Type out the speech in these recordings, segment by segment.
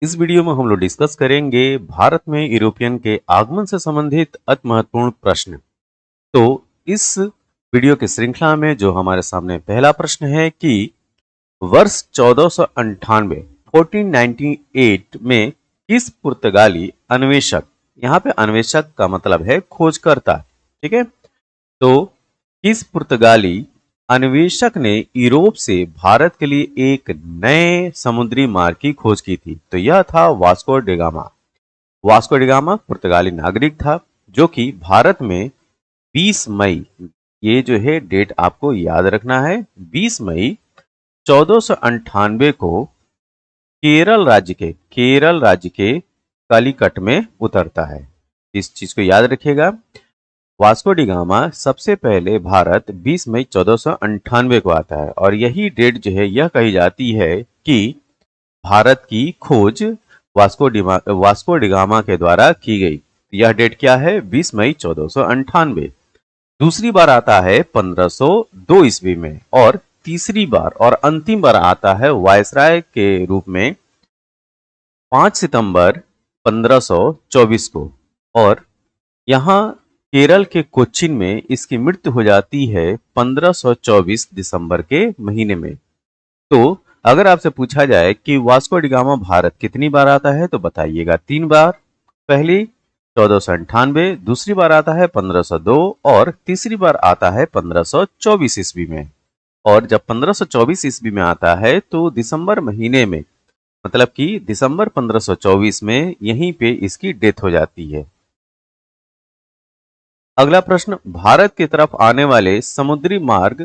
इस वीडियो में हम लोग डिस्कस करेंगे भारत में यूरोपियन के आगमन से संबंधित अति महत्वपूर्ण प्रश्न। तो इस वीडियो की श्रृंखला में जो हमारे सामने पहला प्रश्न है कि वर्ष 1498 1498 में किस पुर्तगाली अन्वेषक, यहाँ पे अन्वेषक का मतलब है खोजकर्ता, ठीक है, तो किस पुर्तगाली अन्वेषक ने यूरोप से भारत के लिए एक नए समुद्री मार्ग की खोज की थी? तो यह था वास्को डिगामा। वास्को डिगामा पुर्तगाली नागरिक था जो कि भारत में 20 मई, ये जो है डेट आपको याद रखना है, 20 मई 1498 को केरल राज्य के कालीकट में उतरता है। इस चीज को याद रखिएगा। वास्को डी गामा सबसे पहले भारत 20 मई 1498 को आता है और यही डेट जो है यह कही जाती है कि भारत की खोज वास्को डी गामा के द्वारा की गई। यह डेट क्या है? 20 मई 1498। दूसरी बार आता है 1502 ईस्वी में और तीसरी बार और अंतिम बार आता है वायसराय के रूप में 5 सितंबर 1524 को। और यहाँ केरल के कोच्चिन में इसकी मृत्यु हो जाती है 1524 दिसंबर के महीने में। तो अगर आपसे पूछा जाए कि वास्को डी गामा भारत कितनी बार आता है तो बताइएगा 3 बार। पहली 1498, दूसरी बार आता है 1502 और तीसरी बार आता है 1524 ईस्वी में। और जब 1524 ईस्वी में आता है तो दिसंबर महीने में, मतलब कि दिसंबर 1524 में यहीं पे इसकी डेथ हो जाती है। अगला प्रश्न, भारत की तरफ आने वाले समुद्री मार्ग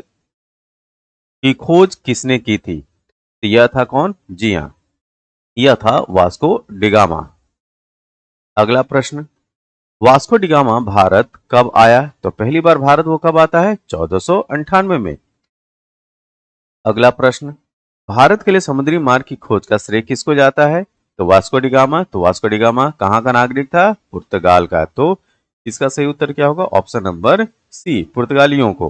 की खोज किसने की थी? तो यह था कौन? जी हां, यह था वास्को डिगामा। अगला प्रश्न, वास्को डिगामा भारत कब आया? तो पहली बार भारत वो कब आता है? 1498 में। अगला प्रश्न, भारत के लिए समुद्री मार्ग की खोज का श्रेय किसको जाता है? तो वास्को डिगामा। तो वास्को डिगामा कहां का नागरिक था? पुर्तगाल का। तो इसका सही उत्तर क्या होगा? ऑप्शन नंबर सी, पुर्तगालियों को।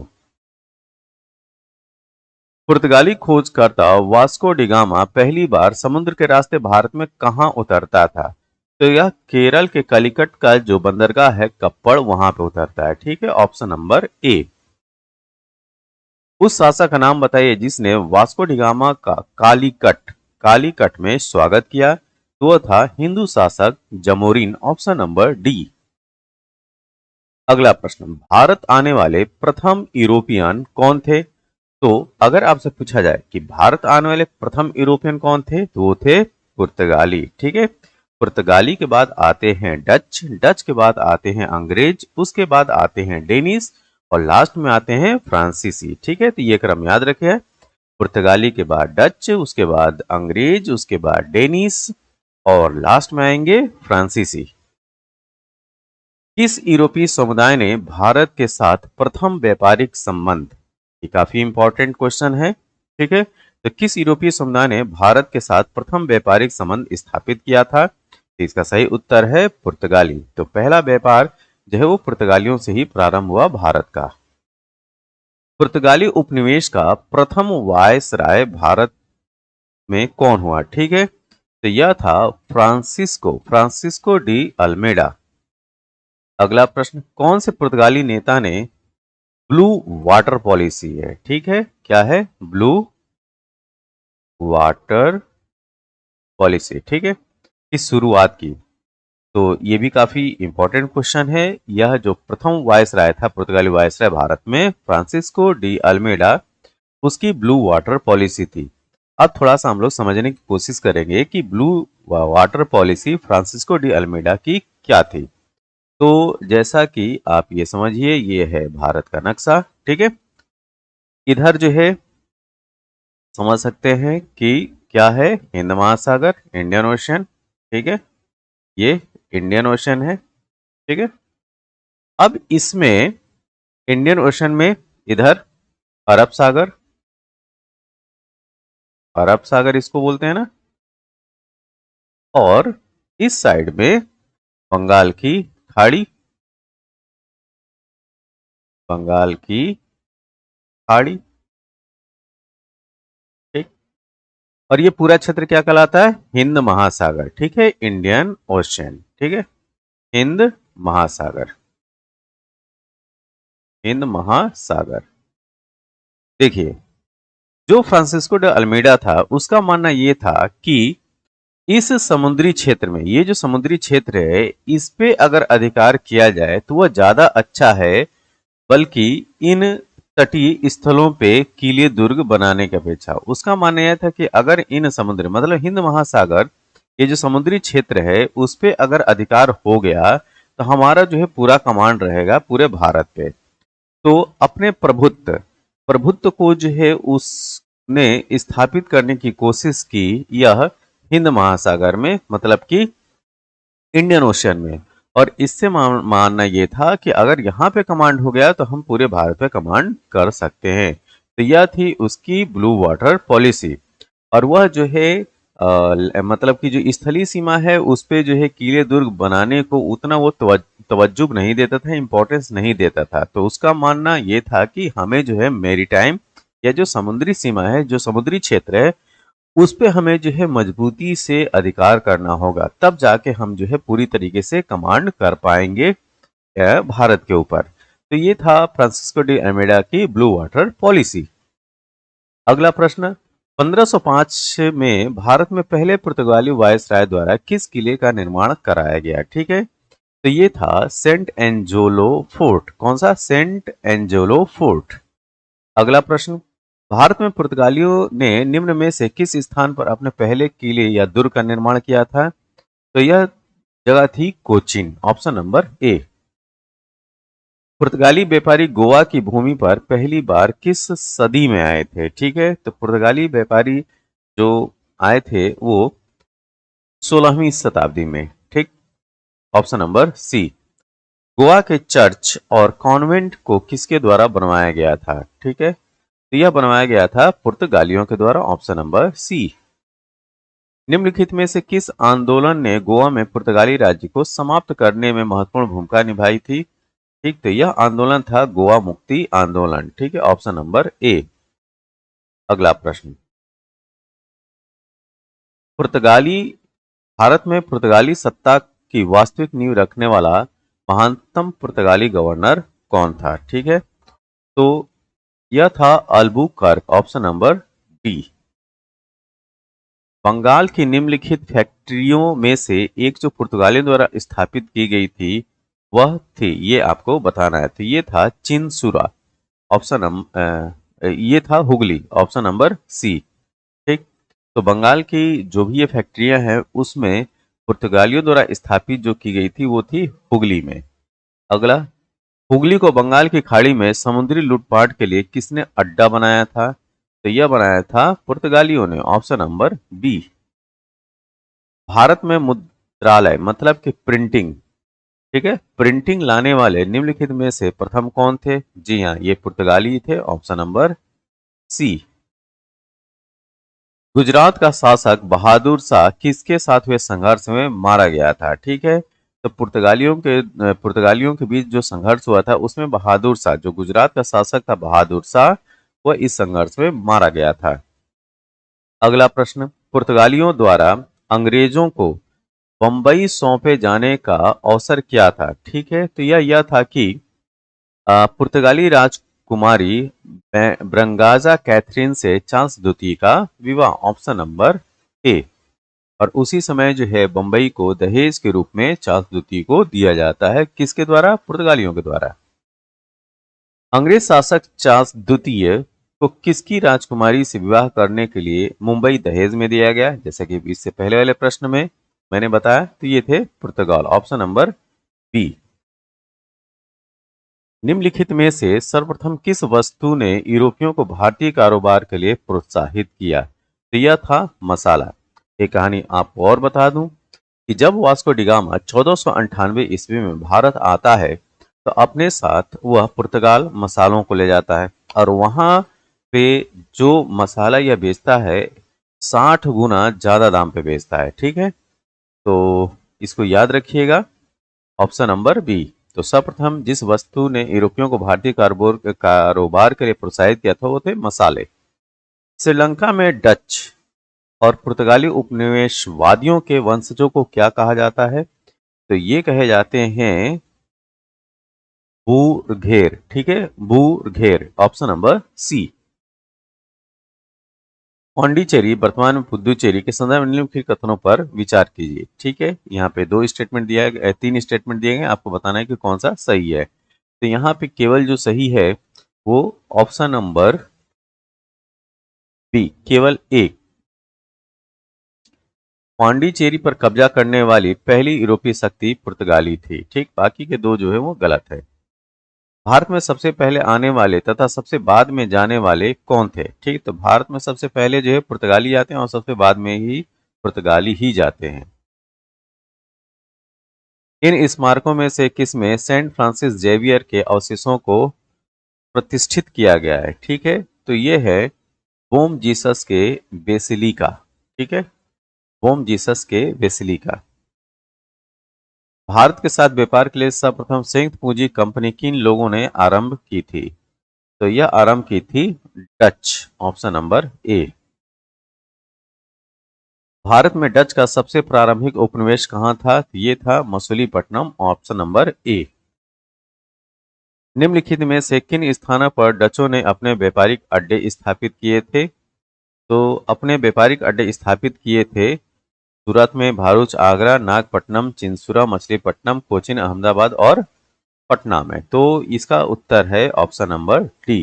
पुर्तगाली खोजकर्ता वास्को डिगामा पहली बार समुद्र के रास्ते भारत में कहां उतरता था? तो यह केरल के कलिकट का जो बंदरगाह है कप्पड़, वहां पे उतरता है। ठीक है, ऑप्शन नंबर ए। उस शासक का नाम बताइए जिसने वास्को डिगामा का कालीकट में स्वागत किया। तो वह था हिंदू शासक जमोरिन, ऑप्शन नंबर डी। अगला प्रश्न, भारत आने वाले प्रथम यूरोपियन कौन थे? तो अगर आपसे पूछा जाए कि भारत आने वाले प्रथम यूरोपियन कौन थे, तो वो थे पुर्तगाली। ठीक है, पुर्तगाली के बाद आते हैं डच, डच के बाद आते हैं अंग्रेज, उसके बाद आते हैं डेनिस और लास्ट में आते हैं फ्रांसीसी। ठीक है, तो ये क्रम याद रखे। पुर्तगाली के बाद डच, उसके बाद अंग्रेज, उसके बाद डेनिस और लास्ट में आएंगे फ्रांसीसी। किस यूरोपीय समुदाय ने भारत के साथ प्रथम व्यापारिक संबंध, ये काफी इंपॉर्टेंट क्वेश्चन है, ठीक है, तो किस यूरोपीय समुदाय ने भारत के साथ प्रथम व्यापारिक संबंध स्थापित किया था? तो इसका सही उत्तर है पुर्तगाली। तो पहला व्यापार जो है वो पुर्तगालियों से ही प्रारंभ हुआ भारत का। पुर्तगाली उपनिवेश का प्रथम वायसराय भारत में कौन हुआ? ठीक है, तो यह था फ्रांसिस्को डी अल्मेडा। अगला प्रश्न, कौन से पुर्तगाली नेता ने ब्लू वाटर पॉलिसी है? ठीक है, क्या है? ब्लू वाटर पॉलिसी, ठीक है, की शुरुआत की? तो ये भी काफी इंपॉर्टेंट क्वेश्चन है। यह जो प्रथम वायसराय था पुर्तगाली वायसराय भारत में, फ्रांसिस्को डी अल्मेडा, उसकी ब्लू वाटर पॉलिसी थी। अब थोड़ा सा हम लोग समझने की कोशिश करेंगे कि blue water policy Francisco de Almeida की क्या थी। तो जैसा कि आप ये समझिए, ये है भारत का नक्शा, ठीक है, इधर जो है समझ सकते हैं कि क्या है? हिंद महासागर, इंडियन ओशन, ठीक है, ये इंडियन ओशन है, ठीक है। अब इसमें इंडियन ओशन में इधर अरब सागर, अरब सागर इसको बोलते हैं ना, और इस साइड में बंगाल की खाड़ी, बंगाल की खाड़ी, ठीक। और ये पूरा क्षेत्र क्या कहलाता है? हिंद महासागर। ठीक है, इंडियन ओशन। ठीक है, हिंद महासागर, हिंद महासागर। देखिए, जो फ्रांसिस्को डे अल्मीडा था उसका मानना यह था कि इस समुद्री क्षेत्र में, ये जो समुद्री क्षेत्र है, इस पे अगर अधिकार किया जाए तो वह ज्यादा अच्छा है, बल्कि इन तटीय स्थलों पे किले दुर्ग बनाने की अपेक्षा। उसका मानना यह था कि अगर इन समुद्र, मतलब हिंद महासागर, ये जो समुद्री क्षेत्र है उस पे अगर अधिकार हो गया तो हमारा जो है पूरा कमांड रहेगा पूरे भारत पे। तो अपने प्रभुत्व प्रभुत्व को जो है उसने स्थापित करने की कोशिश की, यह हिंद महासागर में, मतलब कि इंडियन ओशन में। और इससे मानना यह था कि अगर यहाँ पे कमांड हो गया तो हम पूरे भारत पे कमांड कर सकते हैं। तो यह थी उसकी ब्लू वाटर पॉलिसी। और वह जो है मतलब कि जो स्थलीय सीमा है उस पे जो है किले दुर्ग बनाने को उतना वो तवज्जुह नहीं देता था, इंपॉर्टेंस नहीं देता था। तो उसका मानना ये था कि हमें जो है मेरीटाइम, या जो समुद्री सीमा है, जो समुद्री क्षेत्र है, उस पे हमें जो है मजबूती से अधिकार करना होगा, तब जाके हम जो है पूरी तरीके से कमांड कर पाएंगे भारत के ऊपर। तो ये था फ्रांसिस्को डी अल्मेडा की ब्लू वाटर पॉलिसी। अगला प्रश्न, 1505 में भारत में पहले पुर्तगाली वायसराय द्वारा किस किले का निर्माण कराया गया? ठीक है, तो ये था सेंट एंजोलो फोर्ट। कौन सा? Saint Angelo fort. अगला प्रश्न, भारत में पुर्तगालियों ने निम्न में से किस स्थान पर अपने पहले किले या दुर्ग का निर्माण किया था? तो यह जगह थी कोचीन। ऑप्शन नंबर ए। पुर्तगाली व्यापारी गोवा की भूमि पर पहली बार किस सदी में आए थे? ठीक है, तो पुर्तगाली व्यापारी जो आए थे वो 16वीं शताब्दी में। ठीक, ऑप्शन नंबर सी। गोवा के चर्च और कॉन्वेंट को किसके द्वारा बनवाया गया था? ठीक है, तो यह बनवाया गया था पुर्तगालियों के द्वारा। Option number C. निम्नलिखित में से किस आंदोलन ने गोवा में पुर्तगाली राज्य को समाप्त करने में महत्वपूर्ण भूमिका निभाई थी? ठीक, तो यह आंदोलन था गोवा मुक्ति आंदोलन। ठीक है, ऑप्शन नंबर ए। अगला प्रश्न, पुर्तगाली भारत में पुर्तगाली सत्ता की वास्तविक नींव रखने वाला महानतम पुर्तगाली गवर्नर कौन था? ठीक है, तो यह था Albuquerque. Option number D. Bengal की निम्नलिखित फैक्ट्रियों में से एक जो पुर्तगालियों द्वारा स्थापित की गई थी वह थी, ये आपको बताना है, तो ये था चिनसुरा। ये था हुगली। ऑप्शन नंबर सी। ठीक, तो बंगाल की जो भी ये फैक्ट्रियां हैं उसमें पुर्तगालियों द्वारा स्थापित जो की गई थी वो थी हुगली में। अगला, हुगली को बंगाल की खाड़ी में समुद्री लूटपाट के लिए किसने अड्डा बनाया था? तो यह बनाया था पुर्तगालियों ने। Option number B. भारत में मुद्रालय, मतलब कि प्रिंटिंग, ठीक है, प्रिंटिंग लाने वाले निम्नलिखित में से प्रथम कौन थे? जी हाँ, ये पुर्तगाली थे। ऑप्शन नंबर सी। गुजरात का शासक बहादुर शाह किसके साथ हुए संघर्ष में मारा गया था? ठीक है, तो पुर्तगालियों के बीच जो संघर्ष हुआ था उसमें बहादुर शाह, जो गुजरात का शासक था बहादुर शाह, वह इस संघर्ष में मारा गया था। अगला प्रश्न, पुर्तगालियों द्वारा अंग्रेजों को बंबई सौंपे जाने का अवसर क्या था? ठीक है, तो यह था कि पुर्तगाली राजकुमारी ब्रंगाजा कैथरीन से चार्ल्स द्वितीय का विवाह। ऑप्शन नंबर ए। और उसी समय जो है बंबई को दहेज के रूप में चार्ल्स द्वितीय को दिया जाता है। किसके द्वारा? पुर्तगालियों के द्वारा। अंग्रेज शासक चार्ल्स द्वितीय को किसकी राजकुमारी से विवाह करने के लिए मुंबई दहेज में दिया गया? जैसे कि इससे पहले वाले प्रश्न में मैंने बताया, तो ये थे पुर्तगाल। Option number B. निम्नलिखित में से सर्वप्रथम किस वस्तु ने यूरोपियों को भारतीय कारोबार के लिए प्रोत्साहित किया? तो यह था मसाला। एक कहानी आपको और बता दूं कि जब वास्को डी गामा 1498 ईस्वी में भारत आता है तो अपने साथ वह पुर्तगाल मसालों को ले जाता है, और वहां पे जो मसाला यह बेचता है 60 गुना ज्यादा दाम पे बेचता है। ठीक है, तो इसको याद रखिएगा। Option number B. तो सर्वप्रथम जिस वस्तु ने यूरोपियों को भारतीय कारोबार के लिए प्रोत्साहित किया था वो थे मसाले। श्रीलंका में डच और पुर्तगाली उपनिवेशवादियों के वंशजों को क्या कहा जाता है? तो ये कहे जाते हैं बूरघेर। ठीक है, बूरघेर, ऑप्शन नंबर सी। पांडिचेरी वर्तमान में पुदुचेरी के संदर्भ में निम्नलिखित कथनों पर विचार कीजिए। ठीक है, यहाँ पे दो स्टेटमेंट दिया है, तीन स्टेटमेंट दिए गए, आपको बताना है कि कौन सा सही है। तो यहाँ पे केवल जो सही है वो ऑप्शन नंबर बी, केवल एक। पांडिचेरी पर कब्जा करने वाली पहली यूरोपीय शक्ति पुर्तगाली थी। ठीक, बाकी के दो जो है वो गलत है। भारत में सबसे पहले आने वाले तथा सबसे बाद में जाने वाले कौन थे? ठीक, तो भारत में सबसे पहले जो है पुर्तगाली आते हैं और सबसे बाद में ही पुर्तगाली ही जाते हैं। इन स्मारकों में से किसमें सेंट फ्रांसिस जेवियर के अवशेषों को प्रतिष्ठित किया गया है? ठीक है, तो ये है बोम जीसस के बेसिलिका। ठीक है, बोम जीसस के बेसिलिका। भारत के साथ व्यापार के लिए सर्वप्रथम संयुक्त पूंजी कंपनी किन लोगों ने आरंभ की थी? तो यह आरंभ की थी डच, ऑप्शन नंबर ए। भारत में डच का सबसे प्रारंभिक उपनिवेश कहां था? ये था मसूलीपट्टनम, ऑप्शन नंबर ए। निम्नलिखित में से किन स्थानों पर डचों ने अपने व्यापारिक अड्डे स्थापित किए थे? तो अपने व्यापारिक अड्डे स्थापित किए थे सूरत में, भरूच, आगरा, नागपट्टनम, चिंसुरा, मछलीपट्टनम, कोचीन, अहमदाबाद और पटना में। तो इसका उत्तर है ऑप्शन नंबर डी।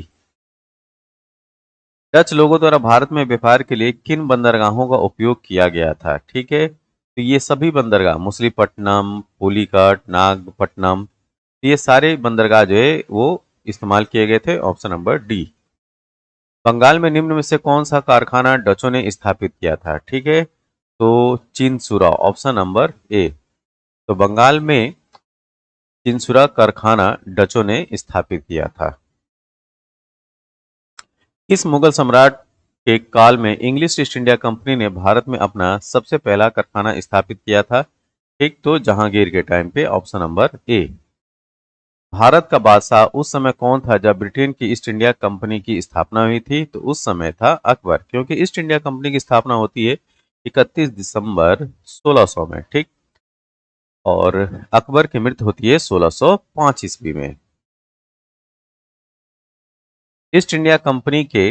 डच लोगों द्वारा भारत में व्यापार के लिए किन बंदरगाहों का उपयोग किया गया था? ठीक है, तो ये सभी बंदरगाह मछलीपट्टनम, पुलिकट, नागपट्टनम, ये सारे बंदरगाह जो है वो इस्तेमाल किए गए थे, ऑप्शन नंबर डी। बंगाल में निम्न में से कौन सा कारखाना डचों ने स्थापित किया था? ठीक है, तो चिंसुरा, ऑप्शन नंबर ए। तो बंगाल में चिंसुरा कारखाना डचों ने स्थापित किया था। इस मुगल सम्राट के काल में इंग्लिश ईस्ट इंडिया कंपनी ने भारत में अपना सबसे पहला कारखाना स्थापित किया था? ठीक, तो जहांगीर के टाइम पे, ऑप्शन नंबर ए। भारत का बादशाह उस समय कौन था जब ब्रिटेन की ईस्ट इंडिया कंपनी की स्थापना हुई थी? तो उस समय था अकबर, क्योंकि ईस्ट इंडिया कंपनी की स्थापना होती है 31 दिसंबर 1600 में। ठीक, और अकबर की मृत्यु होती है 1605 ईस्वी में। ईस्ट इंडिया कंपनी के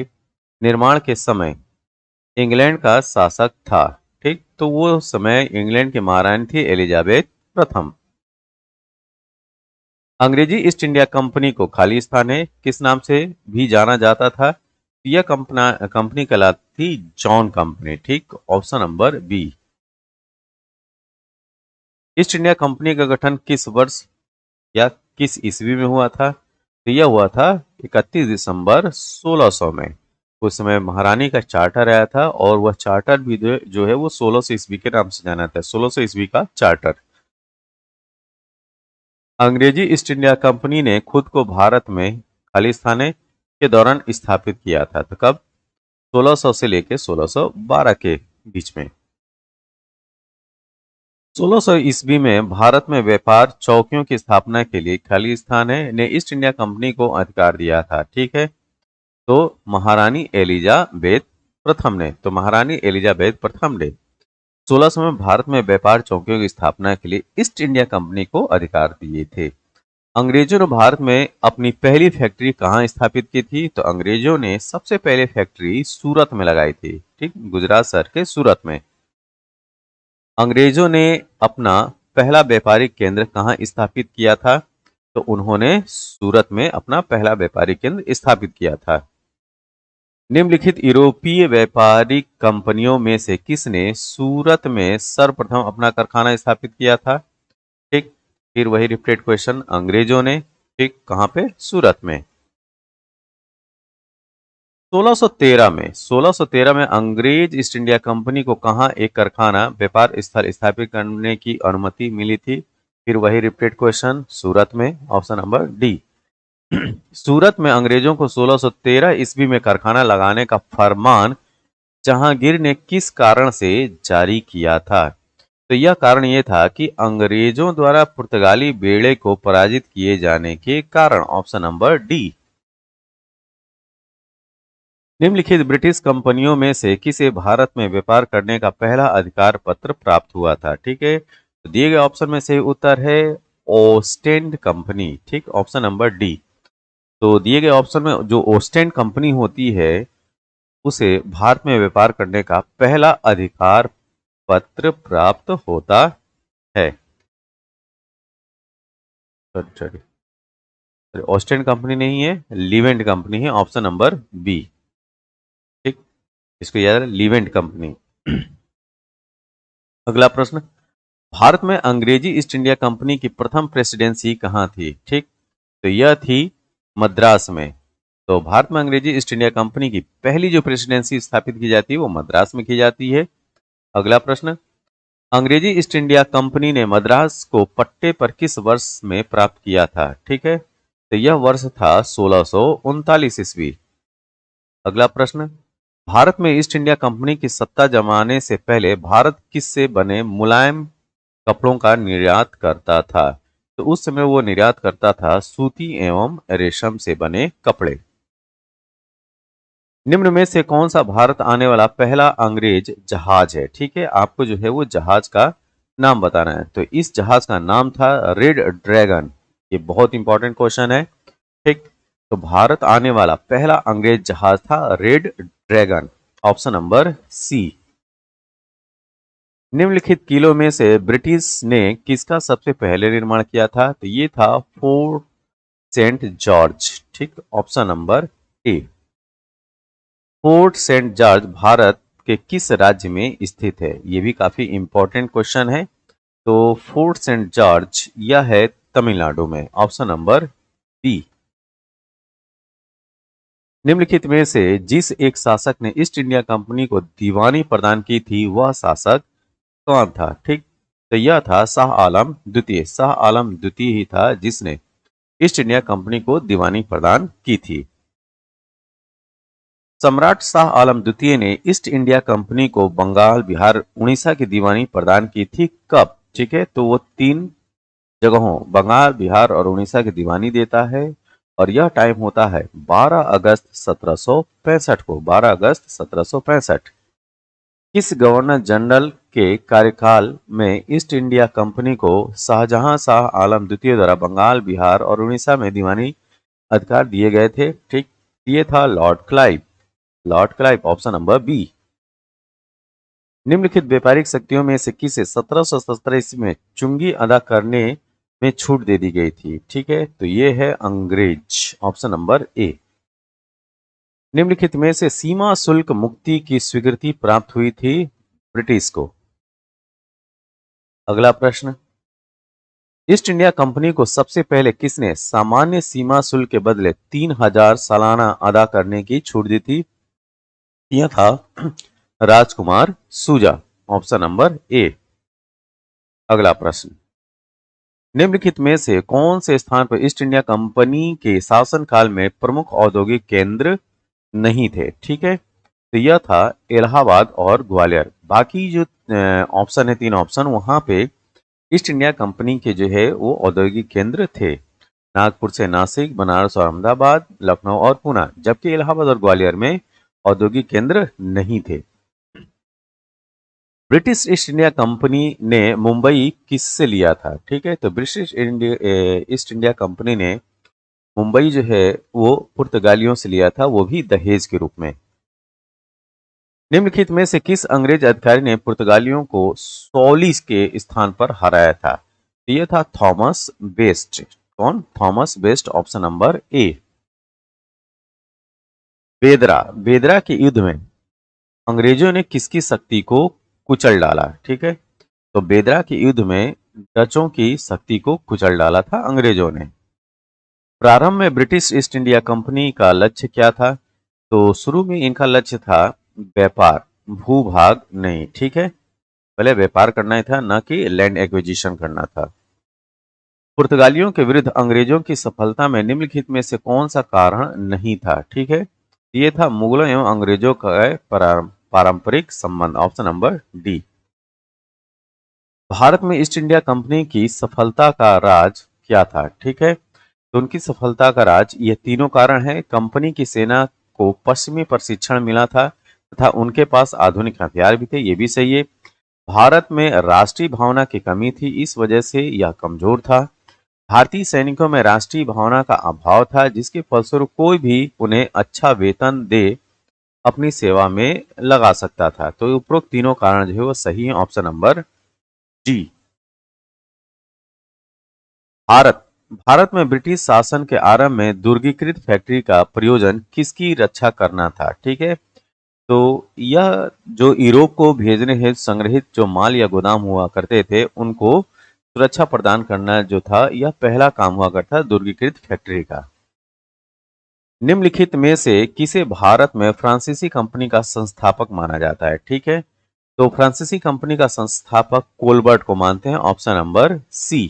निर्माण के समय इंग्लैंड का शासक था। ठीक, तो वो समय इंग्लैंड की महारानी थी एलिजाबेथ प्रथम। अंग्रेजी ईस्ट इंडिया कंपनी को खालिस्तान है किस नाम से भी जाना जाता था? यह कंपनी कहलाती थी जॉन कंपनी। ठीक, option number B. East India company का गठन किस वर्ष या किस ईस्वी में हुआ था? तो यह हुआ था 31 दिसंबर 1600 में। उस समय महारानी का चार्टर आया था और वह चार्टर भी जो है वो 1600 ईस्वी के नाम से जाना था, 1600 ईस्वी का चार्टर। अंग्रेजी ईस्ट इंडिया कंपनी ने खुद को भारत में खालिस्तान के दौरान स्थापित किया था। तो कब? 1600 से लेकर 1612 के बीच में। 1600 ईस्वी में भारत में व्यापार चौकियों की स्थापना के लिए खालिस्तान ने ईस्ट इंडिया कंपनी को अधिकार दिया था। ठीक है, तो महारानी एलिजाबेथ प्रथम ने, तो महारानी एलिजाबेथ प्रथम ने 1600 में भारत में व्यापार चौकियों की स्थापना के लिए ईस्ट इंडिया कंपनी को अधिकार दिए थे। अंग्रेजों ने भारत में अपनी पहली फैक्ट्री कहाँ स्थापित की थी? तो अंग्रेजों ने सबसे पहले फैक्ट्री सूरत में लगाई थी। ठीक, गुजरात शहर के सूरत में। अंग्रेजों ने अपना पहला व्यापारिक केंद्र कहाँ स्थापित किया था? तो उन्होंने सूरत में अपना पहला व्यापारिक केंद्र स्थापित किया था। निम्नलिखित यूरोपीय व्यापारिक कंपनियों में से किसने सूरत में सर्वप्रथम अपना कारखाना स्थापित किया था? ठीक, फिर वही रिपीटेड क्वेश्चन, अंग्रेजों ने। ठीक, कहां पे? सूरत में। 1613 में अंग्रेज ईस्ट इंडिया कंपनी को कहां एक कारखाना व्यापार स्थल स्थापित करने की अनुमति मिली थी? फिर वही रिपीटेड क्वेश्चन, सूरत में, ऑप्शन नंबर डी। सूरत में अंग्रेजों को 1613 ईस्वी में कारखाना लगाने का फरमान जहांगीर ने किस कारण से जारी किया था? तो यह कारण यह था कि अंग्रेजों द्वारा पुर्तगाली बेड़े को पराजित किए जाने के कारण, ऑप्शन नंबर डी। निम्नलिखित ब्रिटिश कंपनियों में से किसे भारत में व्यापार करने का पहला अधिकार पत्र प्राप्त हुआ था? ठीक है, तो दिए गए ऑप्शन में से उत्तर है ओस्टेंड कंपनी। ठीक, ऑप्शन नंबर डी। तो दिए गए ऑप्शन में जो ओस्टेंड कंपनी होती है उसे भारत में व्यापार करने का पहला अधिकार पत्र प्राप्त होता है। सॉरी, ओस्टेंड कंपनी नहीं है, लीवेंट कंपनी है, ऑप्शन नंबर बी। ठीक, इसको याद है, लीवेंट कंपनी। अगला प्रश्न, भारत में अंग्रेजी ईस्ट इंडिया कंपनी की प्रथम प्रेसिडेंसी कहाँ थी? ठीक, तो यह थी मद्रास में। तो भारत में अंग्रेजी ईस्ट इंडिया कंपनी की पहली जो प्रेसिडेंसी स्थापित की जाती है वो मद्रास में की जाती है। अगला प्रश्न, अंग्रेजी ईस्ट इंडिया कंपनी ने मद्रास को पट्टे पर किस वर्ष में प्राप्त किया था? ठीक है, तो यह वर्ष था 1639 ईस्वी। अगला प्रश्न, भारत में ईस्ट इंडिया कंपनी की सत्ता जमाने से पहले भारत किससे बने मुलायम कपड़ों का निर्यात करता था? तो उस समय वो निर्यात करता था सूती एवं रेशम से बने कपड़े। निम्न में से कौन सा भारत आने वाला पहला अंग्रेज जहाज है? ठीक है, आपको जो है वो जहाज का नाम बताना है। तो इस जहाज का नाम था रेड ड्रैगन। ये बहुत इंपॉर्टेंट क्वेश्चन है। ठीक, तो भारत आने वाला पहला अंग्रेज जहाज था red dragon, option number C. निम्नलिखित किलों में से ब्रिटिश ने किसका सबसे पहले निर्माण किया था? तो ये था फोर्ट सेंट जॉर्ज। ठीक, option number A. Fort Saint George Bharat के किस राज्य में स्थित है? ये भी काफी इंपॉर्टेंट क्वेश्चन है। तो फोर्ट सेंट जॉर्ज यह है तमिलनाडु में, ऑप्शन नंबर बी। निम्नलिखित में से जिस एक शासक ने ईस्ट इंडिया कंपनी को दीवानी प्रदान की थी वह शासक कौन था? ठीक, तो यह था शाह आलम द्वितीय। शाह आलम द्वितीय ही था जिसने ईस्ट इंडिया कंपनी को दीवानी प्रदान की थी। सम्राट शाह आलम द्वितीय ने ईस्ट इंडिया कंपनी को बंगाल, बिहार, उड़ीसा की दीवानी प्रदान की थी कब? ठीक है, तो वो 3 जगहों बंगाल, बिहार और उड़ीसा की दीवानी देता है और यह टाइम होता है 12 अगस्त 1765 को। 12 अगस्त 1765। किस गवर्नर जनरल के कार्यकाल में ईस्ट इंडिया कंपनी को शाहजहां शाह आलम द्वितीय द्वारा बंगाल, बिहार और उड़ीसा में दीवानी अधिकार दिए गए थे? ठीक, ये था Lord Clive. Lord Clive, option number B. निम्नलिखित व्यापारिक शक्तियों में से किसे 1777 ईस्वी में चुंगी अदा करने में छूट दे दी गई थी? ठीक है, तो ये है अंग्रेज, ऑप्शन नंबर ए। निम्नलिखित में से सीमा शुल्क मुक्ति की स्वीकृति प्राप्त हुई थी ब्रिटिश को? अगला प्रश्न, ईस्ट इंडिया कंपनी को सबसे पहले किसने सामान्य सीमा शुल्क के बदले 3000 सालाना अदा करने की छूट दी थी? यह था राजकुमार सूजा, ऑप्शन नंबर ए। अगला प्रश्न, निम्नलिखित में से कौन से स्थान पर ईस्ट इंडिया कंपनी के शासनकाल में प्रमुख औद्योगिक केंद्र नहीं थे? ठीक है, तो यह था इलाहाबाद और ग्वालियर। बाकी जो ऑप्शन है, 3 ऑप्शन, वहां पे ईस्ट इंडिया कंपनी के जो है वो औद्योगिक केंद्र थे। नागपुर से नासिक, बनारस और अहमदाबाद, लखनऊ और पुणे, जबकि इलाहाबाद और ग्वालियर में औद्योगिक केंद्र नहीं थे। ब्रिटिश ईस्ट इंडिया कंपनी ने मुंबई किससे लिया था? ठीक है, तो ब्रिटिश ईस्ट इंडिया कंपनी ने मुंबई जो है वो पुर्तगालियों से लिया था, वो भी दहेज के रूप में। निम्नलिखित में से किस अंग्रेज अधिकारी ने पुर्तगालियों को सोलिस के स्थान पर हराया था? तो यह था थॉमस बेस्ट। कौन? थॉमस बेस्ट, ऑप्शन नंबर ए। बेदरा। बेदरा के युद्ध में अंग्रेजों ने किसकी शक्ति को कुचल डाला? ठीक है, तो बेदरा के युद्ध में डचों की शक्ति को कुचल डाला था अंग्रेजों ने। प्रारंभ में ब्रिटिश ईस्ट इंडिया कंपनी का लक्ष्य क्या था? तो शुरू में इनका लक्ष्य था व्यापार, भूभाग नहीं। ठीक है, पहले व्यापार करना ही था, न कि लैंड एक्विजिशन करना था। पुर्तगालियों के विरुद्ध अंग्रेजों की सफलता में निम्नलिखित में से कौन सा कारण नहीं था? ठीक है, ये था मुगलों एवं अंग्रेजों का पारंपरिक संबंध, ऑप्शन नंबर डी। भारत में ईस्ट इंडिया कंपनी की सफलता का राज क्या था? ठीक है, तो उनकी सफलता का राज ये तीनों कारण है। कंपनी की सेना को पश्चिमी प्रशिक्षण मिला था तथा उनके पास आधुनिक हथियार भी थे, ये भी सही है। भारत में राष्ट्रीय भावना की कमी थी, इस वजह से यह कमजोर था। भारतीय सैनिकों में राष्ट्रीय भावना का अभाव था, जिसके फलस्वरूप कोई भी उन्हें अच्छा वेतन दे अपनी सेवा में लगा सकता था। तो उपरोक्त तीनों कारण जो है वो सही है, ऑप्शन नंबर जी। भारत भारत में ब्रिटिश शासन के आरंभ में दुर्गीकृत फैक्ट्री का प्रयोजन किसकी रक्षा करना था? ठीक है, तो यह जो यूरोप को भेजने हेतु संग्रहित जो माल या गोदाम हुआ करते थे उनको सुरक्षा प्रदान करना जो था, यह पहला काम हुआ करता दुर्गीकृत फैक्ट्री का। निम्नलिखित में से किसे भारत में फ्रांसीसी कंपनी का संस्थापक माना जाता है? ठीक है, तो फ्रांसीसी कंपनी का संस्थापक कोलबर्ट को मानते हैं, option number C.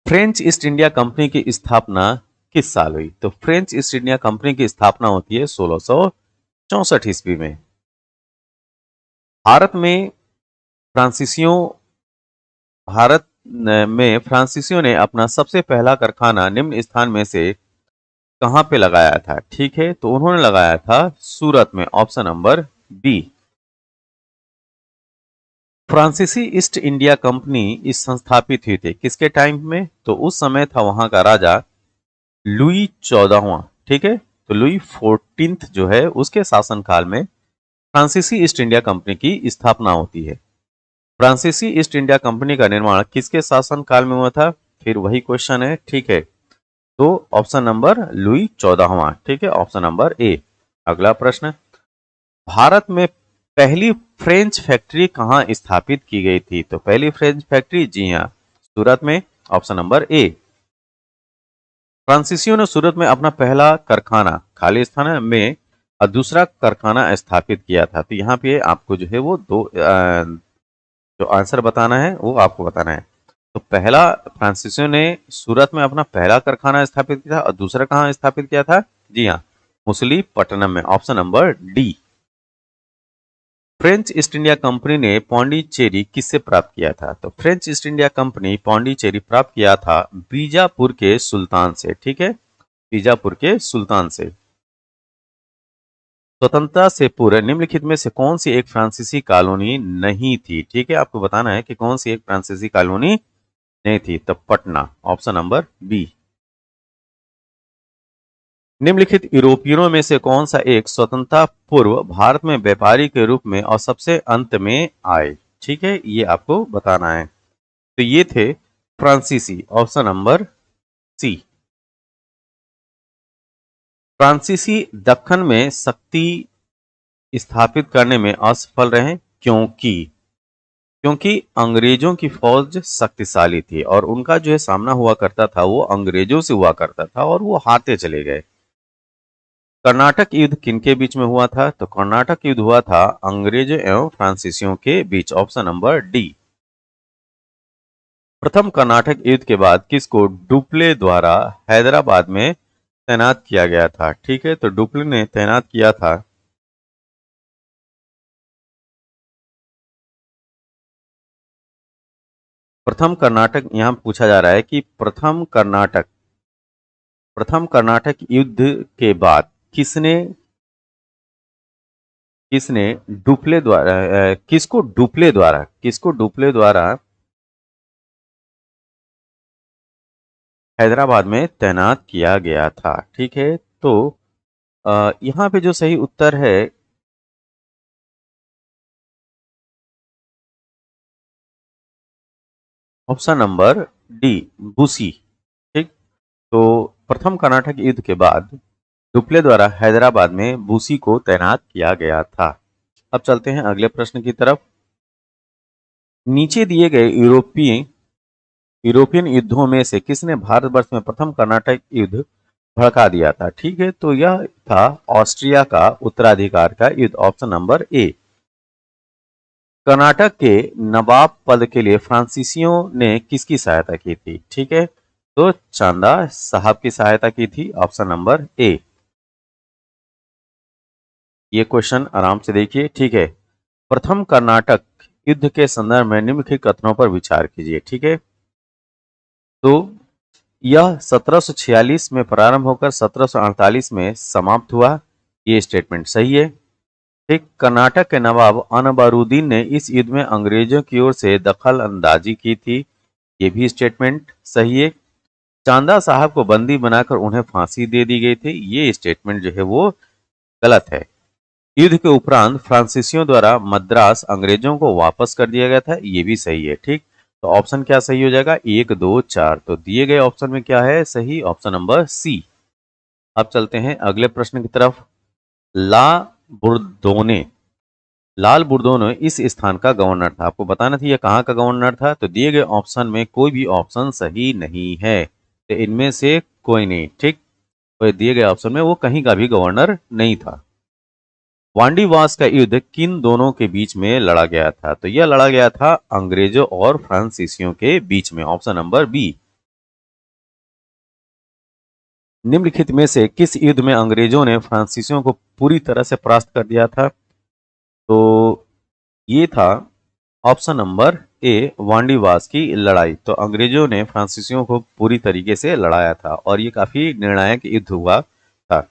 French East India company की स्थापना किस साल हुई? तो फ्रेंच ईस्ट इंडिया कंपनी की स्थापना होती है 1664 ईस्वी में। भारत में फ्रांसीसियों भारत में फ्रांसीसियों ने अपना सबसे पहला कारखाना निम्न स्थान में से कहां पे लगाया था? ठीक है, तो उन्होंने लगाया था सूरत में, ऑप्शन नंबर बी। फ्रांसीसी ईस्ट इंडिया कंपनी इस संस्थापित हुई थी किसके टाइम में? तो उस समय था वहां का राजा लुई 14वां। ठीक है, तो लुई 14th जो है उसके शासनकाल में फ्रांसीसी ईस्ट इंडिया कंपनी की स्थापना होती है। फ्रांसीसी ईस्ट इंडिया कंपनी का निर्माण किसके शासनकाल में हुआ था? फिर वही क्वेश्चन है। ठीक है, तो ऑप्शन नंबर लुई 14वां। ठीक है, ऑप्शन नंबर ए। अगला प्रश्न, भारत में पहली फ्रेंच फैक्ट्री कहां स्थापित की गई थी? तो पहली फ्रेंच फैक्ट्री, जी हां, सूरत में, ऑप्शन नंबर ए। फ्रांसीसियों ने सूरत में अपना पहला कारखाना, खाली स्थान है, में और दूसरा कारखाना स्थापित किया था। तो यहाँ पे आपको जो है वो दो जो आंसर बताना है वो आपको बताना है। तो पहला, फ्रांसीसियों ने सूरत में अपना पहला कारखाना स्थापित किया था और दूसरा कहाँ स्थापित किया था? जी हाँ, मछलीपट्टनम में, option number D. French East India company ने पौंडीचेरी किससे प्राप्त किया था? तो French East India company Pondicherry प्राप्त किया था बीजापुर के सुल्तान से। ठीक है, बीजापुर के सुल्तान से। स्वतंत्रता से पूर्व निम्नलिखित में से कौन सी एक फ्रांसीसी कॉलोनी नहीं थी? ठीक है, आपको बताना है कि कौन सी एक फ्रांसीसी कॉलोनी नहीं थी। तो पटना, ऑप्शन नंबर बी। निम्नलिखित यूरोपियनों में से कौन सा एक स्वतंत्रता पूर्व भारत में व्यापारी के रूप में और सबसे अंत में आए? ठीक है, ये आपको बताना है। तो ये थे फ्रांसीसी, ऑप्शन नंबर सी। फ्रांसीसी दक्कन में शक्ति स्थापित करने में असफल रहे, क्योंकि क्योंकि अंग्रेजों की फौज शक्तिशाली थी और उनका जो है सामना हुआ करता था वो अंग्रेजों से हुआ करता था और वो हारते चले गए। कर्नाटक युद्ध किनके बीच में हुआ था? तो कर्नाटक युद्ध हुआ था अंग्रेजों एवं फ्रांसीसियों के बीच, ऑप्शन नंबर डी। प्रथम कर्नाटक युद्ध के बाद किसको डुप्ले द्वारा हैदराबाद में तैनात किया गया था? ठीक है, तो डुप्ले ने तैनात किया था प्रथम कर्नाटक, यहां पूछा जा रहा है कि प्रथम कर्नाटक युद्ध के बाद किसने किसने डुप्ले द्वारा किसको डुप्ले द्वारा हैदराबाद में तैनात किया गया था? ठीक है, तो यहाँ पे जो सही उत्तर है, ऑप्शन नंबर डी, बुसी। ठीक, तो प्रथम कर्नाटक युद्ध के बाद डुप्ले द्वारा हैदराबाद में बुसी को तैनात किया गया था। अब चलते हैं अगले प्रश्न की तरफ। नीचे दिए गए यूरोपियन युद्धों में से किसने भारतवर्ष में प्रथम कर्नाटक युद्ध भड़का दिया था? ठीक है, तो यह था ऑस्ट्रिया का उत्तराधिकार का युद्ध, ऑप्शन नंबर ए। कर्नाटक के नवाब पद के लिए फ्रांसीसियों ने किसकी सहायता की थी? ठीक है, तो चांदा साहब की सहायता की थी, ऑप्शन नंबर ए। ये क्वेश्चन आराम से देखिए। ठीक है, प्रथम कर्नाटक युद्ध के संदर्भ में निम्नलिखित कथनों पर विचार कीजिए। ठीक है, तो यह 1746 में प्रारंभ होकर 1748 में समाप्त हुआ। ये स्टेटमेंट सही है। ठीक, कर्नाटक के नवाब अनबरुद्दीन ने इस युद्ध में अंग्रेजों की ओर से दखल अंदाजी की थी। ये भी स्टेटमेंट सही है। चांदा साहब को बंदी बनाकर उन्हें फांसी दे दी गई थी। ये स्टेटमेंट जो है वो गलत है। युद्ध के उपरांत फ्रांसीसियों द्वारा मद्रास अंग्रेजों को वापस कर दिया गया था। ये भी सही है। ठीक, तो ऑप्शन क्या सही हो जाएगा? 1, 2, 4। तो दिए गए ऑप्शन में क्या है सही? Option number C. अब चलते हैं अगले प्रश्न की तरफ। ला बुर्दोने लाल बुर्दोने इस स्थान का गवर्नर था। आपको बताना था ये कहाँ का गवर्नर था। तो दिए गए ऑप्शन में कोई भी ऑप्शन सही नहीं है। तो इनमें से कोई नहीं। ठीक, तो दिए गए ऑप्शन में वो कहीं का भी गवर्नर नहीं था। वांडीवास का युद्ध किन दोनों के बीच में लड़ा गया था? तो यह लड़ा गया था अंग्रेजों और फ्रांसीसियों के बीच में। Option number B. निम्नलिखित में से किस युद्ध में अंग्रेजों ने फ्रांसीसियों को पूरी तरह से परास्त कर दिया था? तो ये था ऑप्शन नंबर ए, वांडीवास की लड़ाई। तो अंग्रेजों ने फ्रांसीसियों को पूरी तरीके से लड़ाया था और ये काफी निर्णायक युद्ध हुआ था।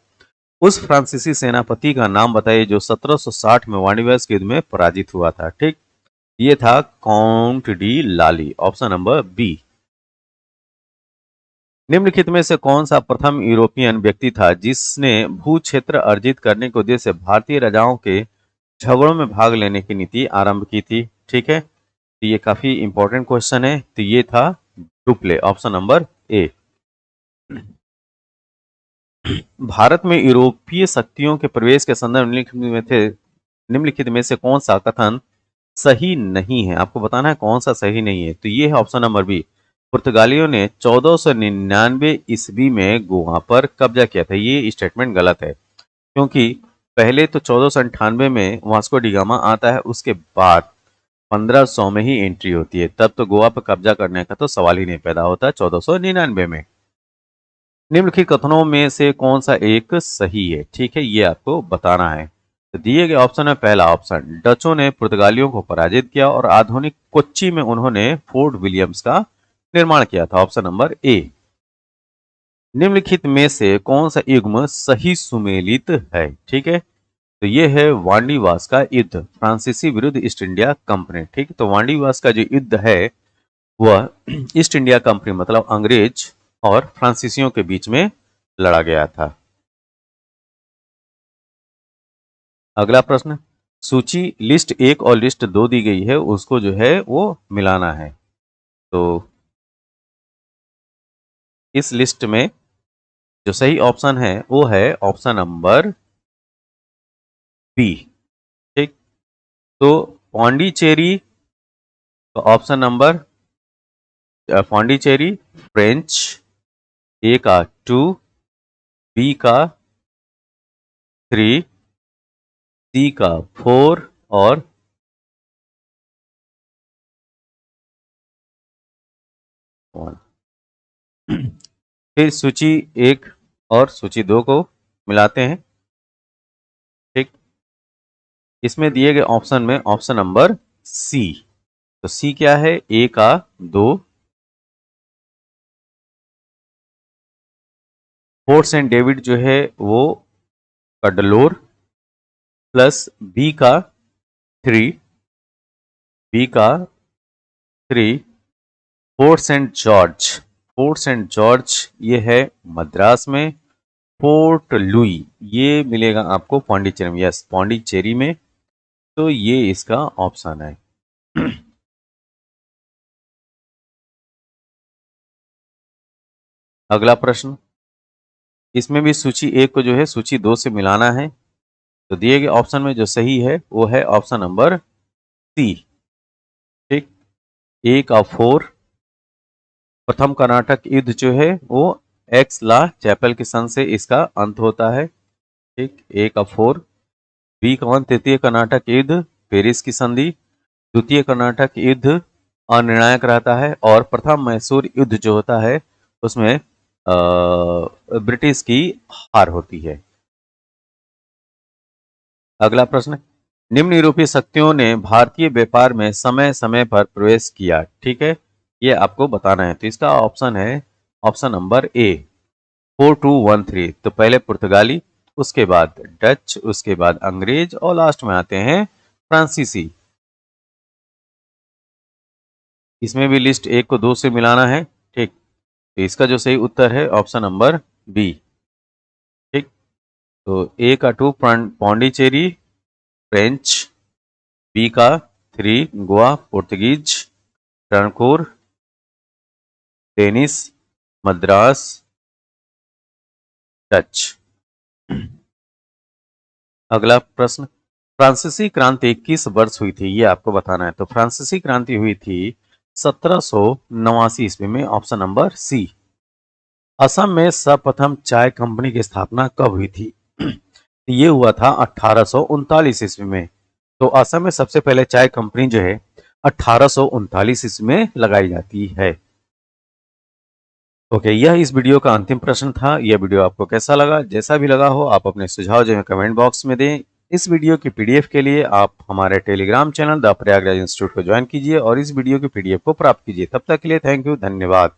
उस फ्रांसीसी सेनापति का नाम बताइए जो 1760 में वांडीवास के युद्ध में पराजित हुआ था। ठीक, ये था count de Lally. Option number B. निम्नलिखित में से कौन सा प्रथम यूरोपियन व्यक्ति था जिसने भू क्षेत्र अर्जित करने के उद्देश्य से भारतीय राजाओं के झगड़ों में भाग लेने की नीति आरंभ की थी? ठीक है, तो ये काफी इंपॉर्टेंट क्वेश्चन है। तो ये था डुप्ले। Option number A. भारत में यूरोपीय शक्तियों के प्रवेश के संदर्भ निम्नलिखित में से कौन सा कथन सही नहीं है? आपको बताना है कौन सा सही नहीं है। तो ये है ऑप्शन नंबर बी। पुर्तगालियों ने 1499 ईस्वी में गोवा पर कब्जा किया था। ये स्टेटमेंट गलत है क्योंकि पहले तो 1498 में वास्को डी गामा आता है, उसके बाद 1500 में ही एंट्री होती है। तब तो गोवा पर कब्जा करने का तो सवाल ही नहीं पैदा होता 1499 में। निम्नलिखित कथनों में से कौन सा एक सही है? ठीक है, ये आपको बताना है। तो दिए गए ऑप्शन में पहला ऑप्शन, डचों ने पुर्तगालियों को पराजित किया और आधुनिक कोच्चि में उन्होंने फोर्ट विलियम्स का निर्माण किया था। ऑप्शन नंबर ए। निम्नलिखित में से कौन सा युग्म सही सुमेलित है? ठीक है, तो ये है वांडीवास का युद्ध फ्रांसीसी विरुद्ध ईस्ट इंडिया कंपनी। ठीक, तो वांडीवास का जो युद्ध है वह ईस्ट इंडिया कंपनी मतलब अंग्रेज और फ्रांसीसियों के बीच में लड़ा गया था। अगला प्रश्न, सूची लिस्ट 1 और लिस्ट 2 दी गई है, उसको जो है वो मिलाना है। तो इस लिस्ट में जो सही ऑप्शन है वो है ऑप्शन नंबर बी। ठीक, तो Pondicherry option number Pondicherry French, A का 2, बी का 3, सी का 4 और फिर सूची 1 और सूची 2 को मिलाते हैं। ठीक, इसमें दिए गए ऑप्शन में ऑप्शन नंबर सी। तो सी क्या है? ए का 2, फोर्ट सेंट डेविड जो है वो कडलोर, प्लस बी का 3, बी का 3, Fort Saint George. Fort Saint George ये है मद्रास में। फोर्ट लुई ये मिलेगा आपको पौंडीचेरी में। यस, पौंडीचेरी में। तो ये इसका ऑप्शन है। अगला प्रश्न, इसमें भी सूची 1 को जो है सूची 2 से मिलाना है। तो दिए गए ऑप्शन में जो सही है वो है ऑप्शन नंबर सी। ठीक, ए का 4, प्रथम कर्नाटक युद्ध जो है वो एक्स ला चैपल के सन से इसका अंत होता है। ठीक, ए का 4, बी का 1, तृतीय कर्नाटक युद्ध पेरिस की संधि, द्वितीय कर्नाटक युद्ध अनिर्णायक रहता है और प्रथम मैसूर युद्ध जो होता है उसमें ब्रिटिश की हार होती है। अगला प्रश्न, निम्न यूरोपीय शक्तियों ने भारतीय व्यापार में समय समय पर प्रवेश किया। ठीक है, ये आपको बताना है। तो इसका ऑप्शन है ऑप्शन नंबर ए 4213। तो पहले पुर्तगाली, उसके बाद डच, उसके बाद अंग्रेज और लास्ट में आते हैं फ्रांसीसी। इसमें भी लिस्ट 1 को 2 से मिलाना है, ठीक। तो इसका जो सही उत्तर है ऑप्शन नंबर बी, ठीक। तो ए का 2 पौंडीचेरी फ्रेंच, बी का 3 गोवा पुर्तगीज, ट्रांकोर डेनिस, मद्रास डच। अगला प्रश्न, फ्रांसीसी क्रांति किस वर्ष हुई थी, ये आपको बताना है। तो फ्रांसीसी क्रांति हुई थी 1789 ईस्वी में, ऑप्शन नंबर सी। असम में सर्वप्रथम चाय कंपनी की स्थापना कब हुई थी? ये हुआ था 1839 ईस्वी में। तो असम में सबसे पहले चाय कंपनी जो है 1839 ईस्वी में लगाई जाती है। ओके, यह इस वीडियो का अंतिम प्रश्न था। यह वीडियो आपको कैसा लगा? जैसा भी लगा हो आप अपने सुझाव जो है कमेंट बॉक्स में दें। इस वीडियो की पीडीएफ के लिए आप हमारे Telegram channel the Prayagraj institute को ज्वाइन कीजिए और इस वीडियो की पीडीएफ को प्राप्त कीजिए। तब तक के लिए थैंक यू, धन्यवाद।